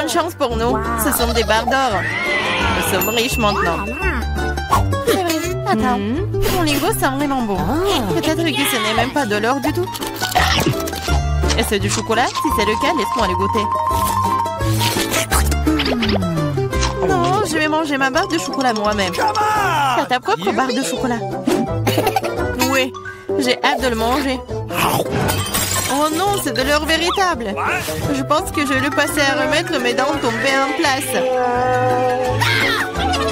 bonne chance pour nous. Ce sont des barres d'or. Nous sommes riches maintenant. C'est vrai. Attends, mon lingot sent vraiment bon. Peut-être que ce n'est même pas de l'or du tout. Est-ce du chocolat? Si c'est le cas, laisse-moi le goûter. Non, je vais manger ma barre de chocolat moi-même. T'as ta propre barre de chocolat. Oui, j'ai hâte de le manger. Oh non, c'est de l'or véritable. Je pense que je vais le passer à remettre mes dents tombées en place.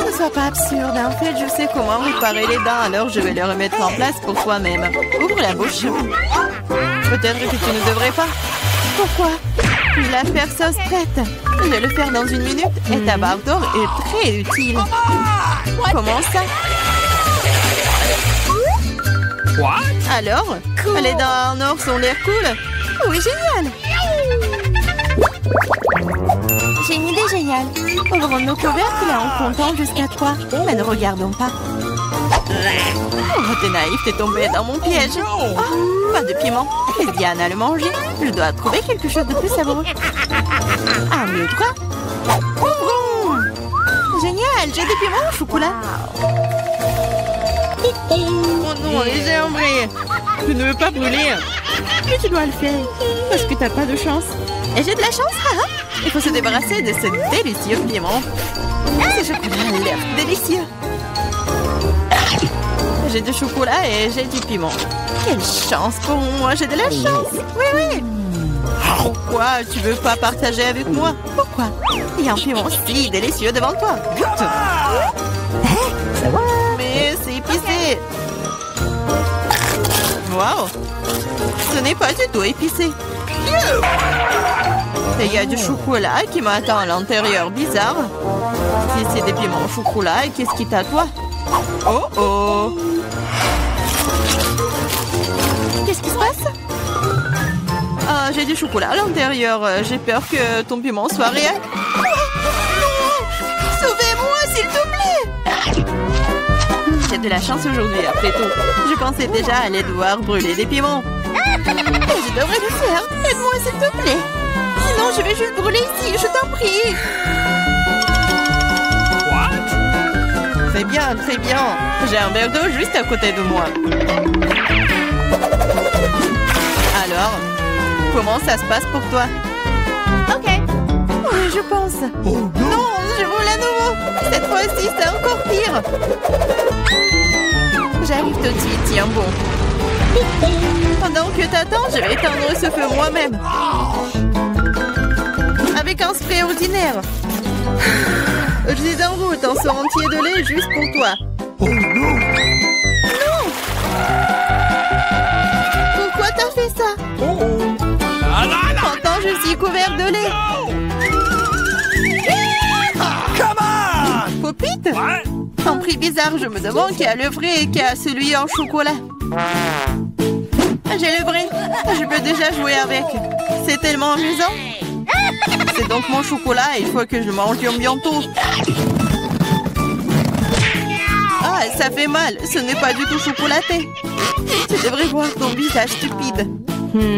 Ne sois pas absurde. En fait, je sais comment réparer les dents, alors je vais les remettre en place pour toi-même. Ouvre la bouche. Peut-être que tu ne devrais pas. Pourquoi? L'affaire sauce prête. Je vais le faire dans 1 minute et ta barre d'or est très utile. Comment ça? Alors, les dents en or sont l'air cool? Oui, génial! J'ai une idée géniale. Ouvrons nos couvercles en comptant jusqu'à 3. Mais ne regardons pas. Oh, t'es naïf, t'es tombé dans mon piège. Oh, pas de piment. Et Diana le manger. Je dois trouver quelque chose de plus savoureux. 1, 2, 3. Ouvrons! Génial, j'ai des piments au chocolat. Oh non, j'ai embrayé. Je ne veux pas brûler. Mais tu dois le faire. Parce que t'as pas de chance. Et j'ai de la chance, haha. Il faut se débarrasser de ce délicieux piment. Ce chocolat a l'air délicieux. J'ai du chocolat et j'ai du piment. Quelle chance pour moi, j'ai de la chance. Oui, oui. Pourquoi tu veux pas partager avec moi? Pourquoi? Il y a un piment si délicieux devant toi. Goûte. Mais c'est épicé. Waouh. Ce n'est pas du tout épicé. Et il y a du chocolat qui m'attend à l'intérieur. Bizarre. Si c'est des piments au chocolat, qu'est-ce qui t'attend? Oh oh. Qu'est-ce qui se passe? Ah, j'ai du chocolat à l'intérieur. J'ai peur que ton piment soit réel. Oh, non! Sauvez-moi, s'il te plaît! J'ai de la chance aujourd'hui, après tout. Je pensais déjà aller devoir brûler des piments. Et je devrais le faire. Aide-moi, s'il te plaît. Sinon, je vais juste brûler ici, je t'en prie. Très bien, très bien. J'ai un verre d'eau juste à côté de moi. Alors, comment ça se passe pour toi? Ok. Oui, je pense. Oh, non, je roule à nouveau. Cette fois-ci, c'est encore pire. J'arrive tout de suite, tiens bon. Pendant que t'attends, je vais éteindre ce feu moi-même. Avec un spray ordinaire. Je suis en route, un seau entier de lait juste pour toi. Oh non! Non! Pourquoi t'as fait ça? Pourtant, je suis couvert de lait. Come on! Popite? Un prix bizarre, je me demande qui a le vrai et qui a celui en chocolat. J'ai le vrai. Je peux déjà jouer avec. C'est tellement amusant. C'est donc mon chocolat et il faut que je le mange bientôt. Ah, ça fait mal. Ce n'est pas du tout chocolaté. Tu devrais voir ton visage stupide.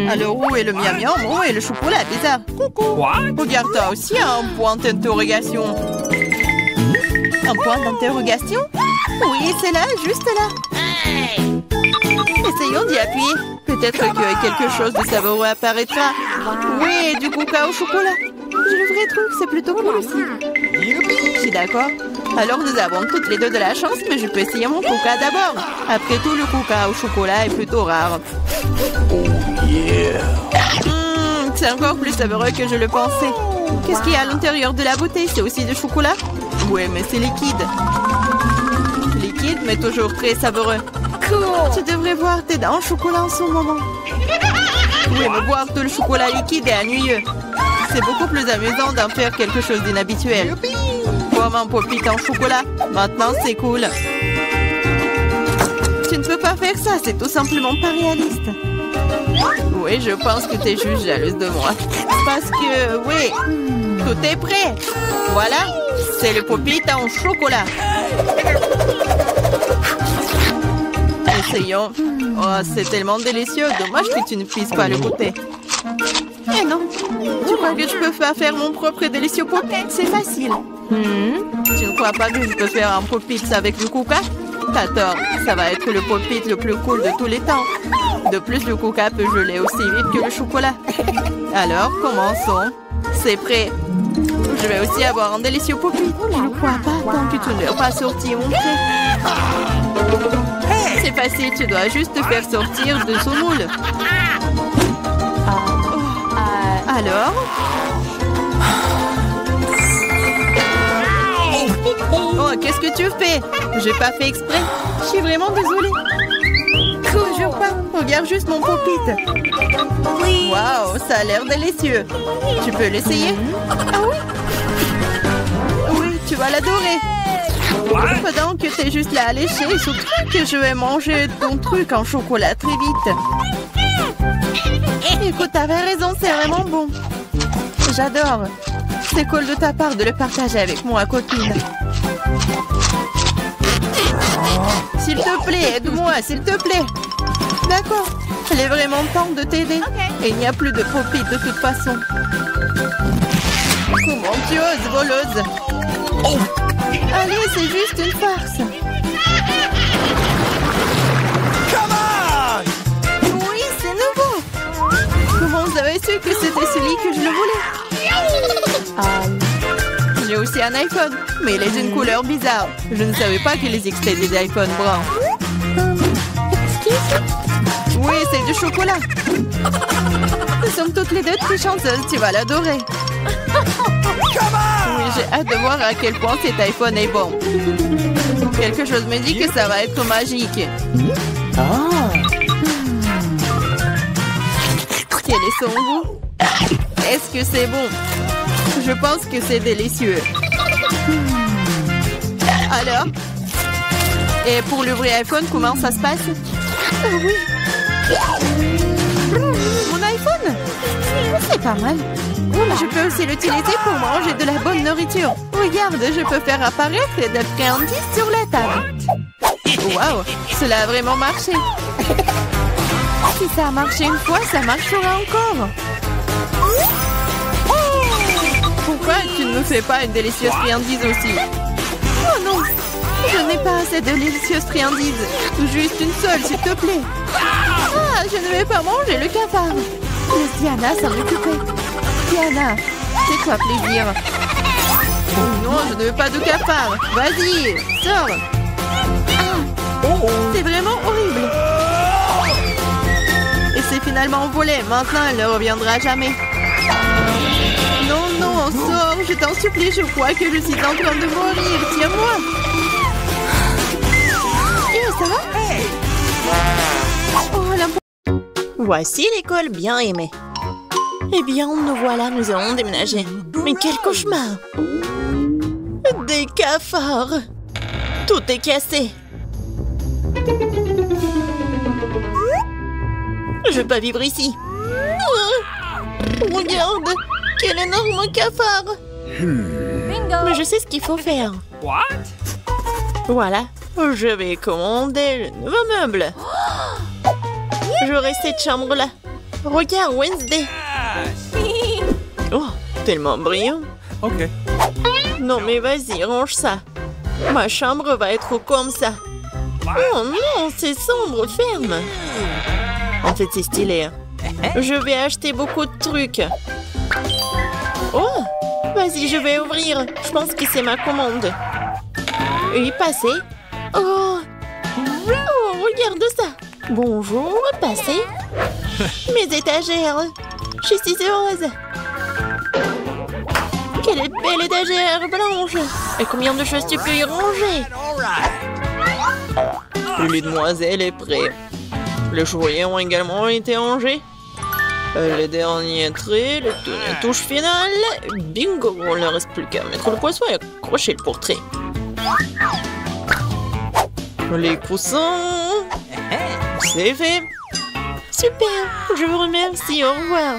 Alors où est le miam miam? Où est le chocolat bizarre? Coucou. Regarde, toi aussi un point d'interrogation. Un point d'interrogation? Oui, c'est là, juste là. Essayons d'y appuyer. Peut-être que quelque chose de savoureux apparaîtra. Oui, du coca au chocolat. J'ai le vrai truc, c'est plutôt cool aussi. Je suis d'accord. Alors nous avons toutes les deux de la chance, mais je peux essayer mon coca d'abord. Après tout, le coca au chocolat est plutôt rare. C'est encore plus savoureux que je le pensais. Qu'est-ce qu'il y a à l'intérieur de la bouteille? C'est aussi du chocolat? Oui, mais c'est liquide. Liquide, mais toujours très savoureux. Cool. Tu devrais voir tes dents en chocolat en ce moment. Oui, mais boire tout le chocolat liquide est ennuyeux. C'est beaucoup plus amusant d'en faire quelque chose d'inhabituel. Comme un popite en chocolat. Maintenant, c'est cool. Tu ne peux pas faire ça, c'est tout simplement pas réaliste. Oui, je pense que tu es juste jalouse de moi. Parce que, oui, tout est prêt. Voilà, c'est le popite en chocolat. Essayons. Oh, c'est tellement délicieux. Dommage que tu ne puisses pas le goûter. Eh non, tu crois crois que je peux pas faire mon propre délicieux pop-it? C'est facile. Tu ne crois pas que je peux faire un pop-it avec le Kuka? T'as tort, ça va être le pop-it le plus cool de tous les temps. De plus, le Kuka peut geler aussi vite que le chocolat. Alors, commençons. C'est prêt. Je vais aussi avoir un délicieux pop-it. Je ne crois pas tant que tu ne l'as pas sorti, mon frère. C'est facile, tu dois juste te faire sortir de ce moule. Alors? Oh, qu'est-ce que tu fais? J'ai pas fait exprès. Je suis vraiment désolée. Toujours pas. Regarde juste mon pop-it. Waouh, ça a l'air délicieux. Tu peux l'essayer? Ah oui? Oui, tu vas l'adorer. Pendant que t'es juste là à lécher, surtout que je vais manger ton truc en chocolat très vite. Écoute, t'avais raison, c'est vraiment bon. J'adore. C'est cool de ta part de le partager avec moi, copine. S'il te plaît, aide-moi, s'il te plaît. D'accord. Il est vraiment temps de t'aider. Et il n'y a plus de pop-it de toute façon. Comment tu oses, voleuse? Allez, c'est juste une farce. Oui, c'est nouveau. Comment vous avez su que c'était celui que je le voulais? J'ai aussi un iPhone, mais il est d'une couleur bizarre. Je ne savais pas qu'ils expédiaient des iPhones bruns. Oui, c'est du chocolat. Nous sommes toutes les deux très chanceuses, tu vas l'adorer. Oui, j'ai hâte de voir à quel point cet iPhone est bon. Quelque chose me dit que ça va être magique. Quel est son goût? Est-ce que c'est bon? Je pense que c'est délicieux. Alors? Et pour le vrai iPhone, comment ça se passe? Oui. Mon iPhone? C'est pas mal. Je peux aussi l'utiliser pour manger de la bonne nourriture. Regarde, je peux faire apparaître des friandises sur la table. Waouh, cela a vraiment marché. Si ça a marché une fois, ça marchera encore. Pourquoi tu ne me fais pas une délicieuse friandise aussi? Oh non, je n'ai pas assez de délicieuses friandises. Juste une seule, s'il te plaît. Ah, je ne vais pas manger le cafard. Laisse Diana s'en occuper. Diana, fais-toi plaisir. Oh non, je ne veux pas de cafard. Vas-y, sors. Ah, c'est vraiment horrible. Et c'est finalement volé. Maintenant, elle ne reviendra jamais. Non, non, sors, je t'en supplie, je crois que je suis en train de mourir. Tiens-moi. Ça va? Oh, la... Voici l'école bien aimée. Eh bien, nous voilà, nous allons déménager. Mais quel cauchemar! Des cafards! Tout est cassé. Je vais pas vivre ici. Regarde! Quel énorme cafard! Mais je sais ce qu'il faut faire. Voilà, je vais commander le nouveau meuble. J'aurai cette chambre-là. Regarde, Wednesday. Oh, tellement brillant. Ok. Non, mais vas-y, range ça. Ma chambre va être comme ça. Oh non, c'est sombre, ferme. En fait, c'est stylé. Je vais acheter beaucoup de trucs. Oh, vas-y, je vais ouvrir. Je pense que c'est ma commande. Oui, passez. Oh, regarde ça. Bonjour, passez. Mes étagères. Je suis si heureuse. Quelle belle étagère blanche. Et combien de choses tu peux y ranger? Le lit de demoiselle est prêt. Les jouets ont également été rangés. Les derniers traits, les touches finales. Bingo, il ne reste plus qu'à mettre le poisson et accrocher le portrait. Les coussins. C'est fait. Super, je vous remercie, au revoir.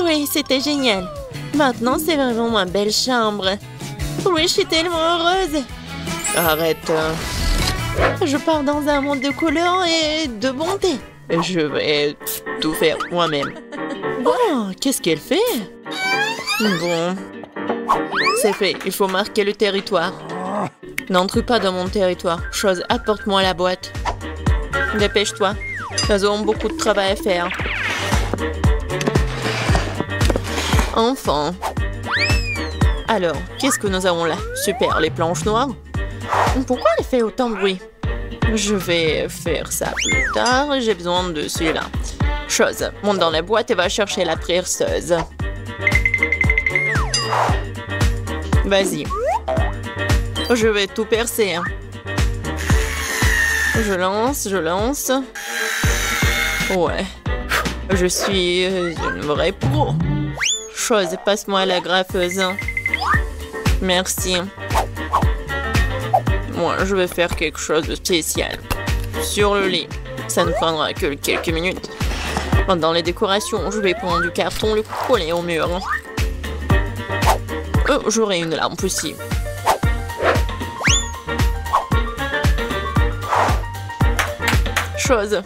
Oui, c'était génial. Maintenant, c'est vraiment ma belle chambre. Oui, je suis tellement heureuse. Arrête. Je pars dans un monde de couleurs et de bonté. Je vais tout faire moi-même. Oh, qu'est-ce qu'elle fait? Bon. C'est fait, il faut marquer le territoire. N'entre pas dans mon territoire. Chose, apporte-moi la boîte. Dépêche-toi. Nous avons beaucoup de travail à faire. Enfin. Alors, qu'est-ce que nous avons là? Super, les planches noires. Pourquoi elle fait autant de bruit? Je vais faire ça plus tard. J'ai besoin de celui-là. Chose, monte dans la boîte et va chercher la perceuse. Vas-y. Je vais tout percer. Je lance. Ouais. Je suis une vraie pro. Chose, passe-moi la graffeuse. Merci. Moi, je vais faire quelque chose de spécial. Sur le lit. Ça ne prendra que quelques minutes. Dans les décorations, je vais prendre du carton, le coller au mur. J'aurai une lampe aussi. Chose.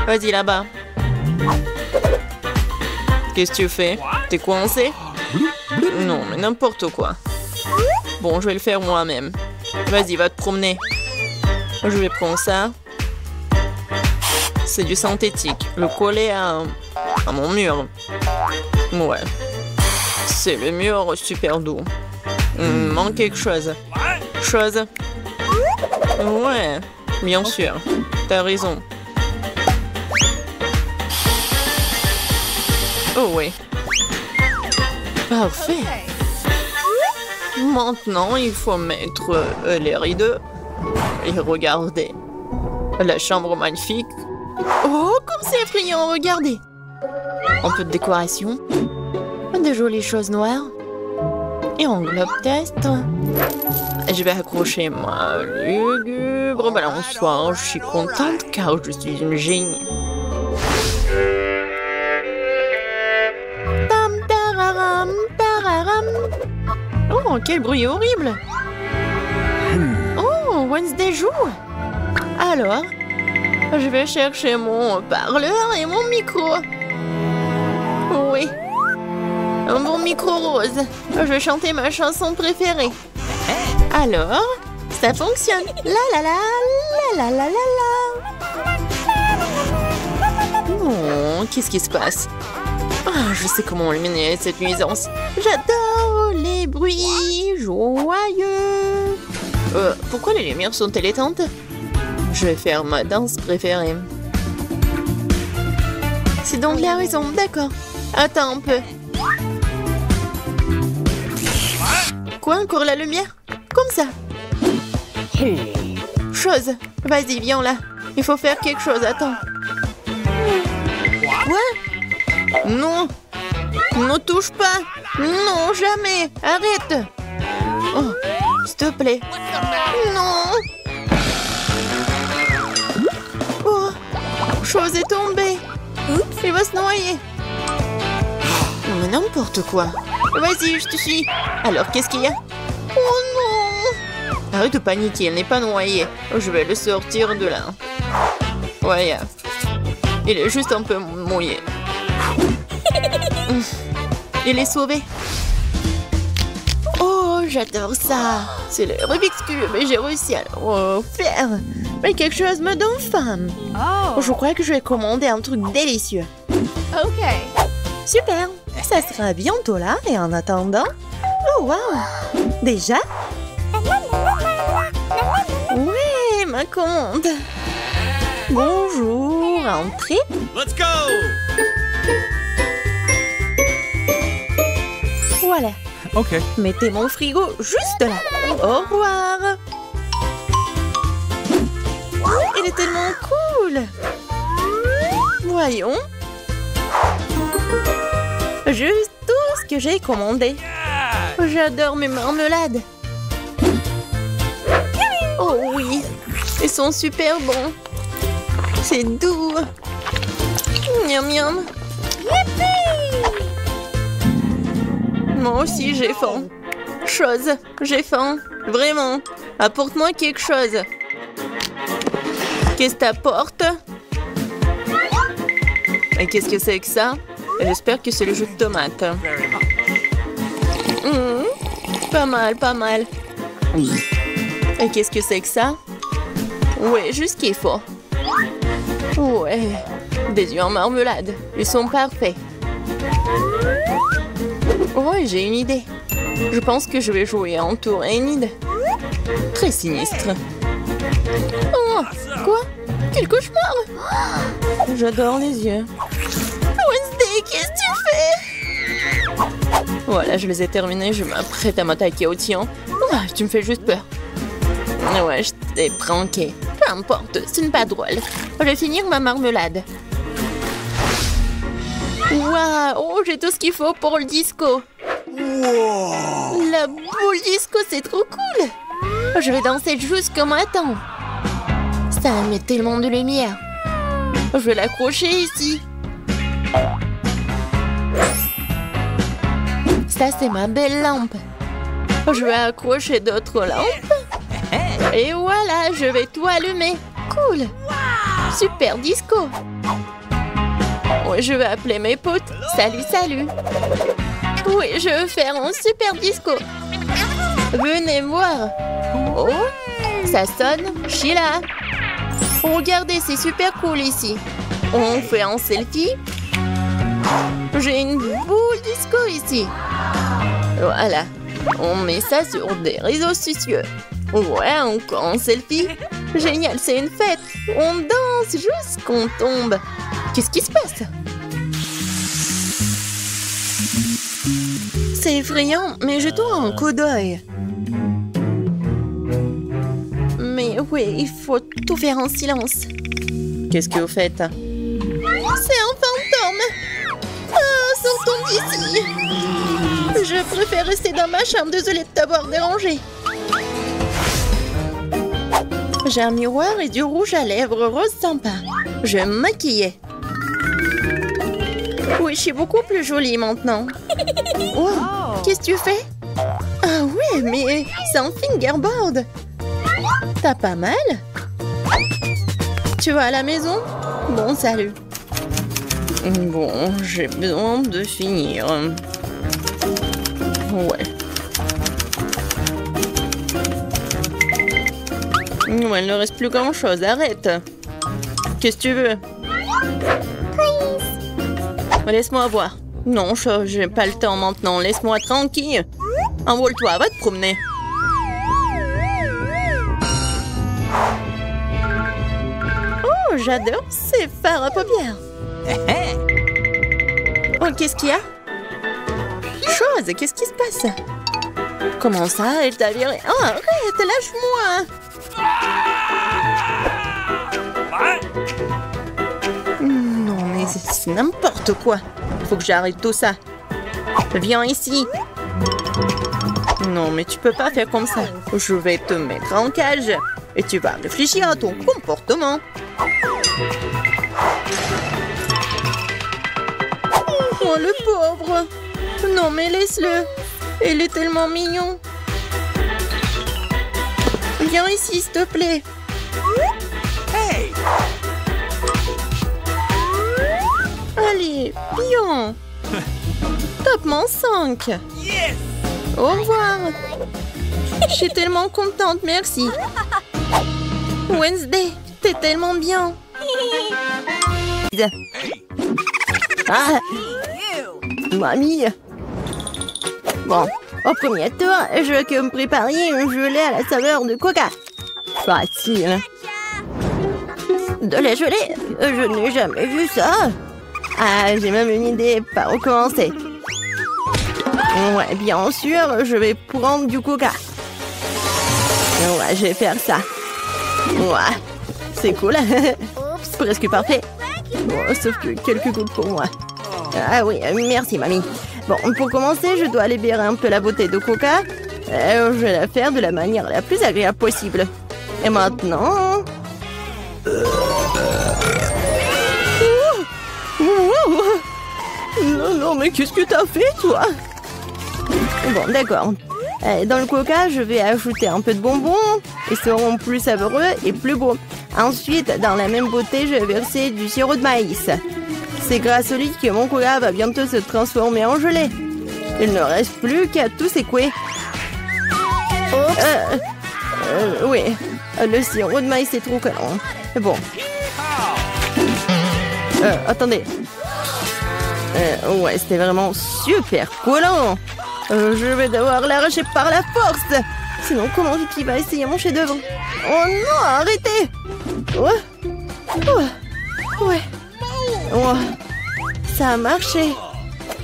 Vas-y là-bas. Qu'est-ce que tu fais? T'es coincé? Non, mais n'importe quoi. Bon, je vais le faire moi-même. Vas-y, va te promener. Je vais prendre ça. C'est du synthétique. Le coller à mon mur. Ouais. C'est le mur super doux. Manque quelque chose. Chose. Ouais, bien sûr. T'as raison. Oh oui. Parfait. Maintenant, il faut mettre les rideaux. Et regardez. La chambre magnifique. Oh, comme c'est effrayant, regardez. Un peu de décoration. De jolies choses noires. Et en globe test. Je vais accrocher ma lugubre balançoire. Je suis contente car je suis une génie. Tam tararam, tararam. Oh, quel bruit horrible. Oh, Wednesday joue. Alors, je vais chercher mon parleur et mon micro. Oui. Un bon micro rose. Je vais chanter ma chanson préférée. Alors, ça fonctionne. La la la, la la la la la. Oh, qu'est-ce qui se passe? Ah, je sais comment éliminer cette nuisance. J'adore les bruits joyeux. Pourquoi les lumières sont-elles éteintes? Je vais faire ma danse préférée. C'est donc la raison, d'accord. Attends un peu. Quoi, encore la lumière? Comme ça. Chose. Vas-y, viens là. Il faut faire quelque chose, attends. Quoi? Non. Ne touche pas. Non, jamais. Arrête. Oh, s'il te plaît. Non. Oh, chose est tombée. Il va se noyer. Mais n'importe quoi. Vas-y, je te suis. Alors, qu'est-ce qu'il y a? Oh non! Arrête de paniquer, elle n'est pas noyée. Je vais le sortir de là. Ouais, il est juste un peu mouillé. Il est sauvé. Oh, j'adore ça. C'est le Rubik's Cube et j'ai réussi à le faire. Mais quelque chose me donne faim. Oh. Je crois que je vais commander un truc délicieux. Ok. Super. Ça sera bientôt là et en attendant... Oh, wow. Déjà? Oui, ma commande. Bonjour, entrez. Let's go! Voilà. Ok. Mettez mon frigo juste là. Au revoir. Il est tellement cool. Voyons. Juste tout ce que j'ai commandé. J'adore mes marmelades. Oh oui, ils sont super bons. C'est doux. Miam miam. Moi aussi j'ai faim. Chose, j'ai faim. Vraiment. Apporte-moi quelque chose. Qu'est-ce que t'apportes? Et qu'est-ce que c'est que ça? J'espère que c'est le jus de tomate. Pas mal, pas mal. Et qu'est-ce que c'est que ça? Ouais, juste ce qu'il faut. Ouais, des œufs en marmelade. Ils sont parfaits. Ouais, j'ai une idée. Je pense que je vais jouer en tour Enid. Très sinistre. Oh, quoi? Quel cauchemar! J'adore les yeux. Wednesday, qu'est-ce que tu fais? Voilà, je les ai terminés. Je m'apprête à m'attaquer au tien. Ah, tu me fais juste peur. Ouais, je t'ai pranké. Peu importe, ce n'est pas drôle. Je vais finir ma marmelade. Waouh, oh, j'ai tout ce qu'il faut pour le disco. La boule disco, c'est trop cool. Je vais danser jusqu'au matin. Ça met tellement de lumière. Je vais l'accrocher ici. Ça, c'est ma belle lampe. Je vais accrocher d'autres lampes. Et voilà, je vais tout allumer. Cool. Super disco. Oui, je vais appeler mes potes. Salut, salut. Oui, je veux faire un super disco. Venez voir. Oh, ça sonne. Je suis là. Regardez, c'est super cool ici. On fait un selfie. J'ai une boule disco ici. Voilà. On met ça sur des réseaux sociaux. Ouais, encore un selfie. Génial, c'est une fête. On danse jusqu'on tombe. Qu'est-ce qui se passe? C'est effrayant, mais je dois un coup d'œil. Mais oui, il faut tout faire en silence. Qu'est-ce que vous faites? C'est un fantôme. Ah, sortons d'ici. Je préfère rester dans ma chambre. Désolée de t'avoir dérangé. J'ai un miroir et du rouge à lèvres rose sympa. Je vais me maquiller. Oui, je suis beaucoup plus jolie maintenant. Oh, qu'est-ce que tu fais? Ah ouais, mais c'est un fingerboard. T'as pas mal? Tu vas à la maison? Bon, salut. Bon, j'ai besoin de finir. Ouais. Ouais, il ne reste plus grand-chose. Arrête. Qu'est-ce que tu veux? Laisse-moi voir. Non, j'ai pas le temps maintenant. Laisse-moi tranquille. Envole-toi, va te promener. Oh, j'adore ces fards à paupières. Oh, qu'est-ce qu'il y a? Chose, qu'est-ce qui se passe? Comment ça, elle t'a viré? Oh, arrête, lâche-moi. Non, mais c'est n'importe quoi. Faut que j'arrête tout ça. Viens ici. Non, mais tu peux pas faire comme ça. Je vais te mettre en cage. Et tu vas réfléchir à ton comportement. Oh, le pauvre. Non, mais laisse-le. Il est tellement mignon. Viens ici, s'il te plaît. Hey! Allez, bien. Top-ment 5. Yes! Au revoir. Je suis tellement contente, merci. Wednesday, t'es tellement bien. Ah, mamie. Bon, au premier tour, je veux que me prépariez un gelée à la saveur de coca. Facile. De la gelée? Je n'ai jamais vu ça. Ah, j'ai même une idée par où commencer. Ouais, bien sûr, je vais prendre du coca. Ouais, je vais faire ça. Ouais, c'est cool. Presque parfait. Bon, sauf que quelques gouttes pour moi. Ah oui, merci, mamie. Bon, pour commencer, je dois libérer un peu la bouteille de coca. Je vais la faire de la manière la plus agréable possible. Et maintenant... Non, non, mais qu'est-ce que t'as fait, toi? Bon, d'accord. Dans le coca, je vais ajouter un peu de bonbons. Ils seront plus savoureux et plus beaux. Ensuite, dans la même bouteille, je vais verser du sirop de maïs. C'est grâce au lit que mon cola va bientôt se transformer en gelée. Il ne reste plus qu'à tout secouer. Oui, le sirop de maïs est trop collant. Bon. Attendez. Ouais, c'était vraiment super collant. Je vais devoir l'arracher par la force. Sinon, comment Vicky va essayer mon chef-d'œuvre? Oh non, arrêtez! Ouais. Ça a marché.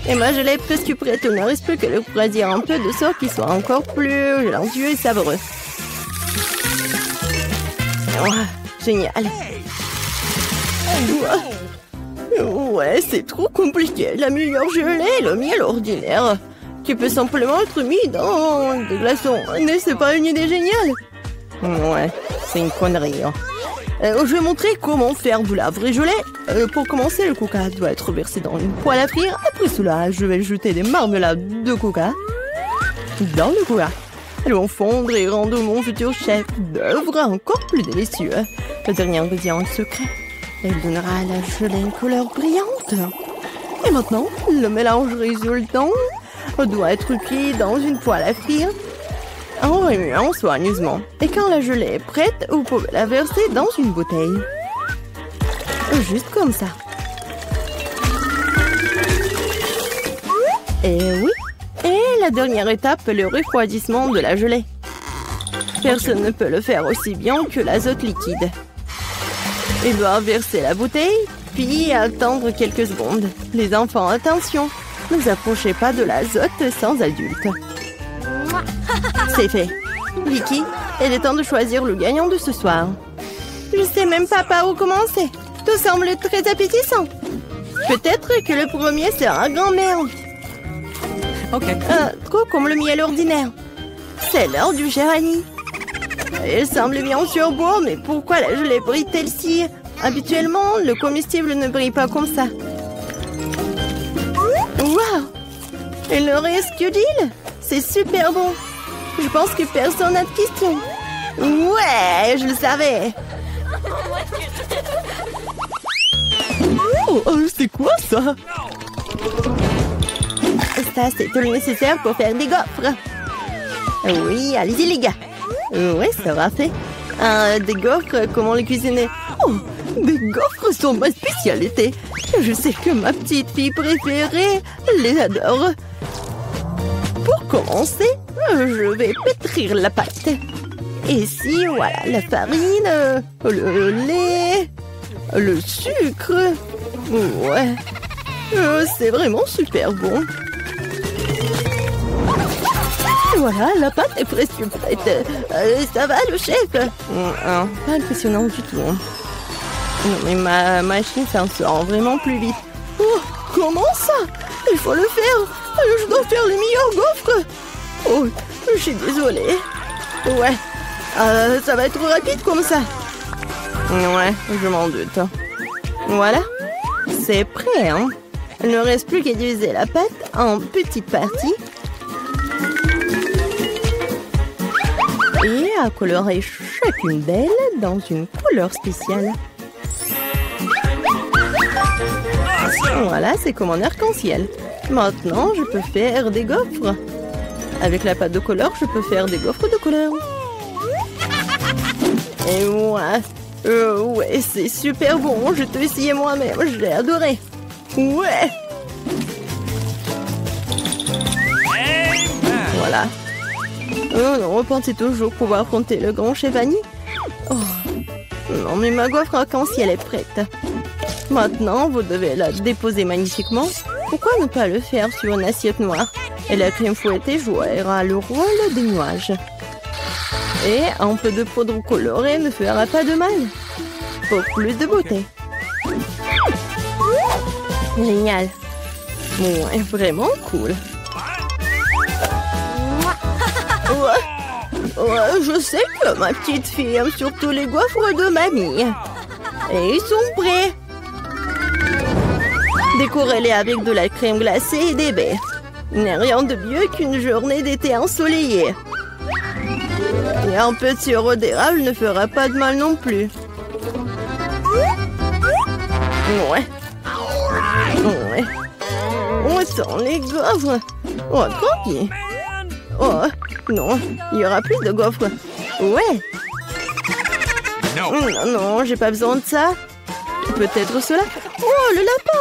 Et ma gelée est presque prête. Il ne reste plus que le croisir un peu de sorte qu'il soit encore plus gélancieux et savoureux. Génial. Ouais, c'est trop compliqué. La meilleure gelée est le miel ordinaire, qui peut simplement être mis dans des glaçons. N'est-ce pas une idée géniale? Ouais, c'est une connerie. Je vais montrer comment faire de la vraie gelée. Pour commencer, le coca doit être versé dans une poêle à frire. Après cela, je vais ajouter des marmelades de coca dans le coca. Elles vont fondre et rendre mon futur chef d'œuvre encore plus délicieux. Le dernier ingrédient secret. Elle donnera à la gelée une couleur brillante. Et maintenant, le mélange résultant doit être cuit dans une poêle à frire en remuant soigneusement. Et quand la gelée est prête, vous pouvez la verser dans une bouteille. Juste comme ça. Et oui. Et la dernière étape, le refroidissement de la gelée. Personne ne peut le faire aussi bien que l'azote liquide. Il doit verser la bouteille, puis attendre quelques secondes. Les enfants, attention, ne vous approchez pas de l'azote sans adulte. C'est fait. Vicky, il est temps de choisir le gagnant de ce soir. Je sais même pas par où commencer. Tout semble très appétissant. Peut-être que le premier sera grand-mère. Ok. Trop comme le miel ordinaire. C'est l'heure du géranie. Il semble bien sûr beau, mais pourquoi la gelée brille-t-elle si? Habituellement, le comestible ne brille pas comme ça. Waouh! Il ne reste que d'huile. C'est super bon. Je pense que personne n'a de questions. Ouais, je le savais. C'est quoi ça? Ça, c'est tout le nécessaire pour faire des gaufres. Oui, allez-y les gars. Oui, ça va fait. Des gaufres, comment les cuisiner? Oh, des gaufres sont ma spécialité. Je sais que ma petite fille préférée les adore. Pour commencer, je vais pétrir la pâte. Ici, voilà, la farine, le lait, le sucre. Ouais, c'est vraiment super bon. Voilà, la pâte est presque prête. Ça va, le chef? Pas impressionnant du tout. Non, mais ma machine s'en sort vraiment plus vite. Oh, comment ça? Il faut le faire. Je dois faire les meilleurs gaufres. Oh, je suis désolée. Ouais, ça va être rapide comme ça. Ouais, je m'en doute. Voilà, c'est prêt, hein? Il ne reste plus qu'à diviser la pâte en petites parties. Et à colorer chacune d'elles dans une couleur spéciale. Voilà, c'est comme un arc-en-ciel. Maintenant, je peux faire des gaufres. Avec la pâte de couleur, je peux faire des gaufres de couleur. Et ouais, c'est super bon. Je t'ai essayé moi-même, je l'ai adoré. Ouais. Voilà. On pensait toujours pouvoir affronter le grand chef Annie. Oh. Non, mais ma gaufre arc-en-ciel est prête. Maintenant, vous devez la déposer magnifiquement. Pourquoi ne pas le faire sur une assiette noire? Et la crème fouettée jouera le rôle des nuages. Et un peu de poudre colorée ne fera pas de mal. Pour plus de beauté. Génial. Ouais, vraiment cool. Ouais, je sais que ma petite fille aime surtout les gaufres de mamie. Et ils sont prêts. Décorez-les avec de la crème glacée et des baies. Il n'y a rien de mieux qu'une journée d'été ensoleillée. Et un peu de sirop d'érable ne fera pas de mal non plus. Ouais. Ouais. On sent les gaufres. Oh, tranquille. Oh, non, il y aura plus de gaufres. Ouais. Non, non, j'ai pas besoin de ça. Peut-être cela. Oh, le lapin.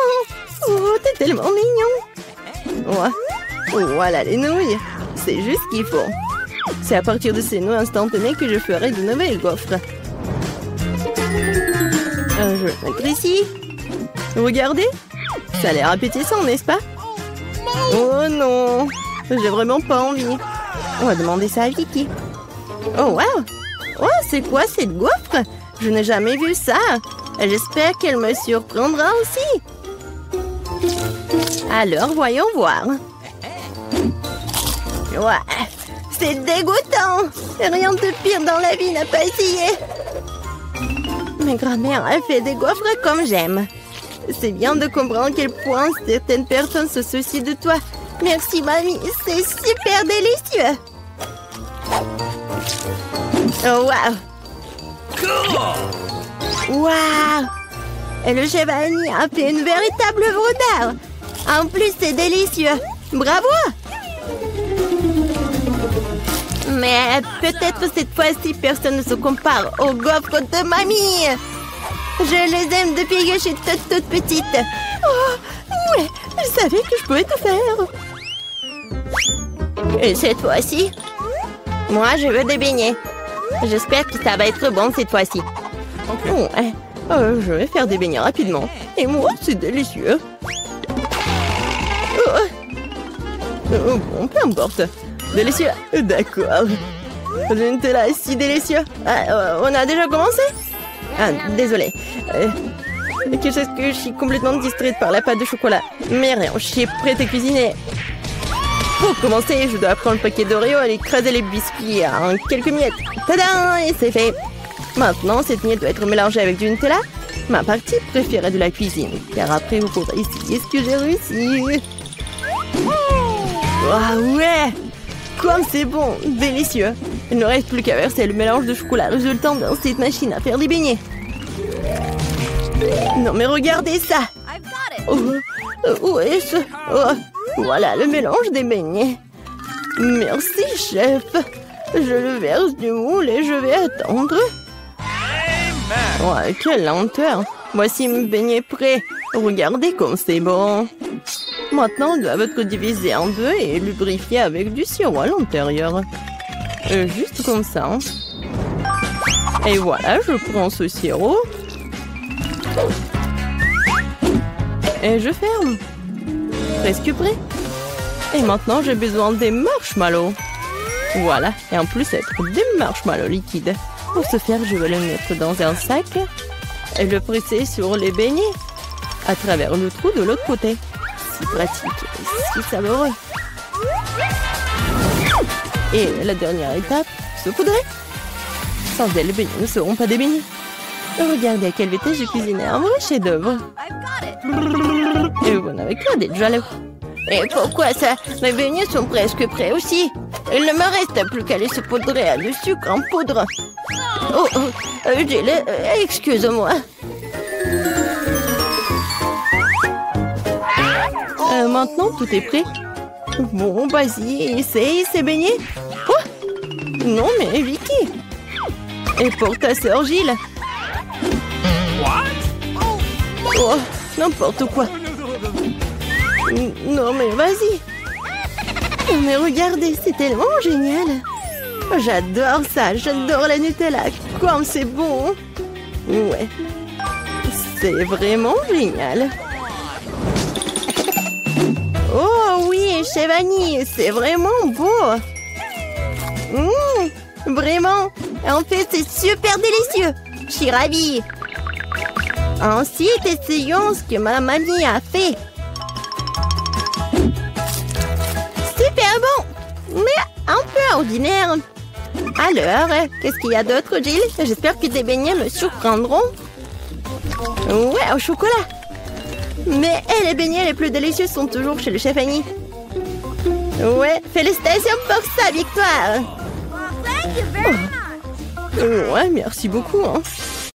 Oh, t'es tellement mignon. Oh, voilà les nouilles. C'est juste ce qu'il faut. C'est à partir de ces nouilles instantanées que je ferai de nouvelles gaufres. Je vais le mettre ici. Regardez. Ça a l'air appétissant, n'est-ce pas? Oh non. J'ai vraiment pas envie. On va demander ça à Vicky. Oh, wow. Oh, c'est quoi cette gaufre? Je n'ai jamais vu ça. J'espère qu'elle me surprendra aussi. Alors, voyons voir. Ouais, c'est dégoûtant. Rien de pire dans la vie n'a pas essayé. Ma grand-mère a fait des gaufres comme j'aime. C'est bien de comprendre à quel point certaines personnes se soucient de toi. Merci, mamie. C'est super délicieux. Oh, wow. Wow. Et le chef Annie a fait une véritable œuvre d'art. En plus, c'est délicieux. Bravo. Mais peut-être cette fois-ci, personne ne se compare aux gaufres de mamie. Je les aime depuis que je suis toute petite. Oh, ouais, je savais que je pouvais tout faire. Et cette fois-ci, moi, je veux des beignets. J'espère que ça va être bon cette fois-ci. Ouais, je vais faire des beignets rapidement. Et moi, c'est délicieux. Bon, peu importe. Délicieux. D'accord. Le Nutella est si délicieux. On a déjà commencé? Ah, désolé. Qu'est-ce que je suis complètement distraite par la pâte de chocolat. Mais rien, je suis prête à cuisiner. Pour commencer, je dois prendre le paquet d'Oreo et écraser les biscuits en quelques miettes. Tadam! Et c'est fait. Maintenant, cette miette doit être mélangée avec du Nutella. Ma partie préférée de la cuisine. Car après, vous pourrez essayer ce que j'ai réussi. Ah ouais! Comme c'est bon! Délicieux! Il ne reste plus qu'à verser le mélange de chocolat résultant dans cette machine à faire des beignets. Non mais regardez ça! Où est-ce? Oh, voilà le mélange des beignets. Merci, chef. Je le verse du moule et je vais attendre. Ouais, quelle lenteur. Voici mes beignets prêts. Regardez comme c'est bon. Maintenant, ils doivent être divisés en deux et lubrifiés avec du sirop à l'intérieur. Juste comme ça. Et voilà, je prends ce sirop. Et je ferme. Presque prêt. Et maintenant, j'ai besoin des marshmallows. Voilà. Et en plus, être des marshmallows liquides. Pour ce faire, je vais les mettre dans un sac et le presser sur les beignets à travers le trou de l'autre côté. Si pratique, si savoureux. Et la dernière étape, saupoudrer. Sans elle, les beignets ne seront pas des beignets. Regardez à quelle vitesse j'ai cuisiné un vrai chef-d'œuvre. Et vous n'avez qu'à d'être jaloux. Et pourquoi ça? Mes beignets sont presque prêts aussi. Il ne me reste plus qu'à les saupoudrer le sucre en poudre. Excuse-moi. Maintenant, tout est prêt. Bon, vas-y, essaye ces beignets. Oh! Non, mais Vicky. Et pour ta sœur Gilles. Oh, n'importe quoi. Non, mais vas-y. Mais regardez, c'est tellement génial. J'adore ça, j'adore la Nutella. Comme c'est bon. Ouais. C'est vraiment génial. Oh oui, chef Annie, c'est vraiment beau. Vraiment. En fait, c'est super délicieux. Je suis ravie. Ensuite, essayons ce que ma mamie a fait. Super bon, mais un peu ordinaire. Alors, qu'est-ce qu'il y a d'autre, Gilles? J'espère que tes beignets me surprendront. Ouais, au chocolat. Mais les beignets les plus délicieux sont toujours chez le chef Annie. Ouais, félicitations pour sa victoire. Oh. Ouais, merci beaucoup. Hein.